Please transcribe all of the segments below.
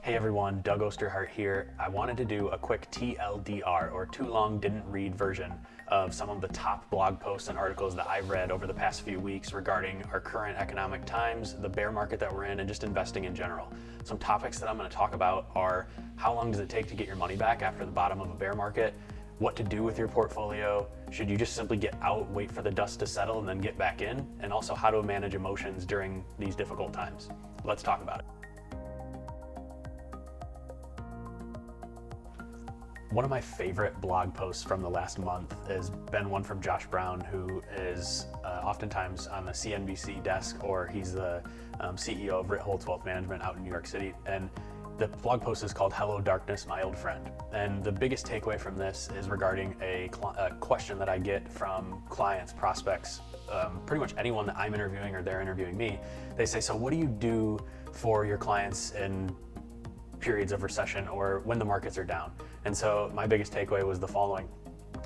Hey everyone, Doug Oosterhart here. I wanted to do a quick TLDR, or too long didn't read version, of some of the top blog posts and articles that I've read over the past few weeks regarding our current economic times, the bear market that we're in, and just investing in general. Some topics that I'm going to talk about are how long does it take to get your money back after the bottom of a bear market, what to do with your portfolio, should you just simply get out, wait for the dust to settle, and then get back in, and also how to manage emotions during these difficult times. Let's talk about it. One of my favorite blog posts from the last month has been one from Josh Brown, who is oftentimes on the CNBC desk, or he's the CEO of Ritholtz Wealth Management out in New York City. And the blog post is called "Hello Darkness, My Old Friend." And the biggest takeaway from this is regarding a question that I get from clients, prospects, pretty much anyone that I'm interviewing or they're interviewing me. They say, so what do you do for your clients in periods of recession or when the markets are down? And so my biggest takeaway was the following.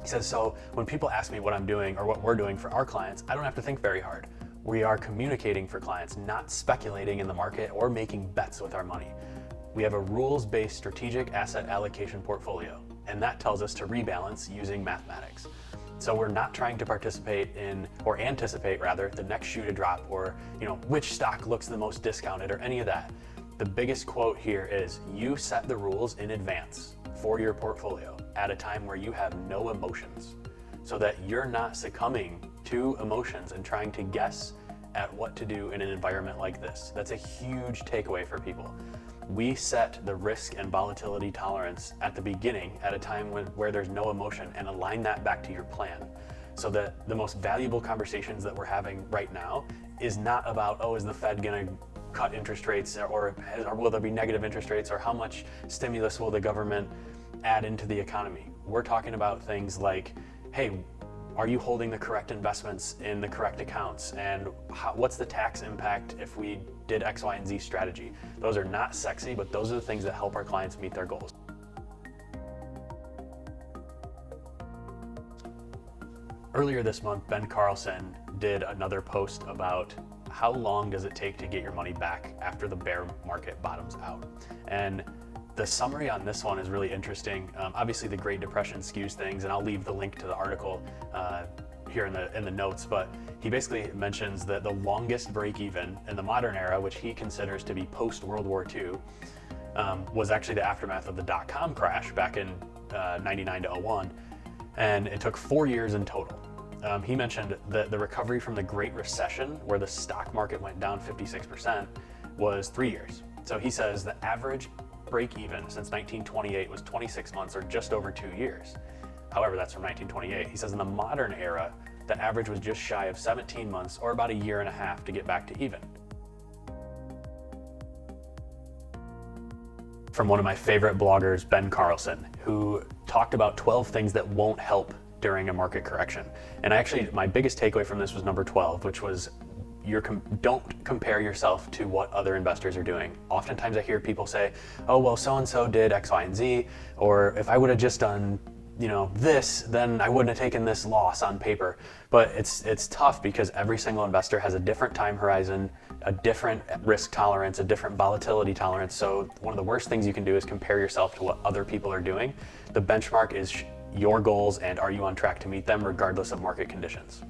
He says, so when people ask me what I'm doing or what we're doing for our clients, I don't have to think very hard. We are communicating for clients, not speculating in the market or making bets with our money. We have a rules-based strategic asset allocation portfolio, and that tells us to rebalance using mathematics. So we're not trying to participate in, or anticipate rather, the next shoe to drop, or which stock looks the most discounted, or any of that. The biggest quote here is, you set the rules in advance for your portfolio at a time where you have no emotions, so that you're not succumbing to emotions and trying to guess at what to do in an environment like this. That's a huge takeaway for people. We set the risk and volatility tolerance at the beginning at a time where there's no emotion, and align that back to your plan. So that the most valuable conversations that we're having right now is not about, is the Fed gonna cut interest rates, or will there be negative interest rates, or how much stimulus will the government add into the economy. We're talking about things like, hey, are you holding the correct investments in the correct accounts, and what's the tax impact if we did X, Y, and Z strategy? Those are not sexy, but those are the things that help our clients meet their goals. Earlier this month, Ben Carlson did another post about how long does it take to get your money back after the bear market bottoms out. And the summary on this one is really interesting. Obviously, the Great Depression skews things, and I'll leave the link to the article here in the notes. But he basically mentions that the longest break-even in the modern era, which he considers to be post-World War II, was actually the aftermath of the dot-com crash back in 99 to 01, and it took 4 years in total. He mentioned that the recovery from the Great Recession, where the stock market went down 56%, was 3 years. So he says the average break-even since 1928 was 26 months, or just over 2 years. However, that's from 1928. He says in the modern era, the average was just shy of 17 months, or about a year and a half, to get back to even. From one of my favorite bloggers, Ben Carlson, who talked about 12 things that won't help during a market correction. And my biggest takeaway from this was number 12, which was, don't compare yourself to what other investors are doing. Oftentimes I hear people say, oh, well, so-and-so did X, Y, and Z, or if I would have just done this, then I wouldn't have taken this loss on paper. But it's tough, because every single investor has a different time horizon, a different risk tolerance, a different volatility tolerance. So one of the worst things you can do is compare yourself to what other people are doing. The benchmark is your goals, and are you on track to meet them regardless of market conditions?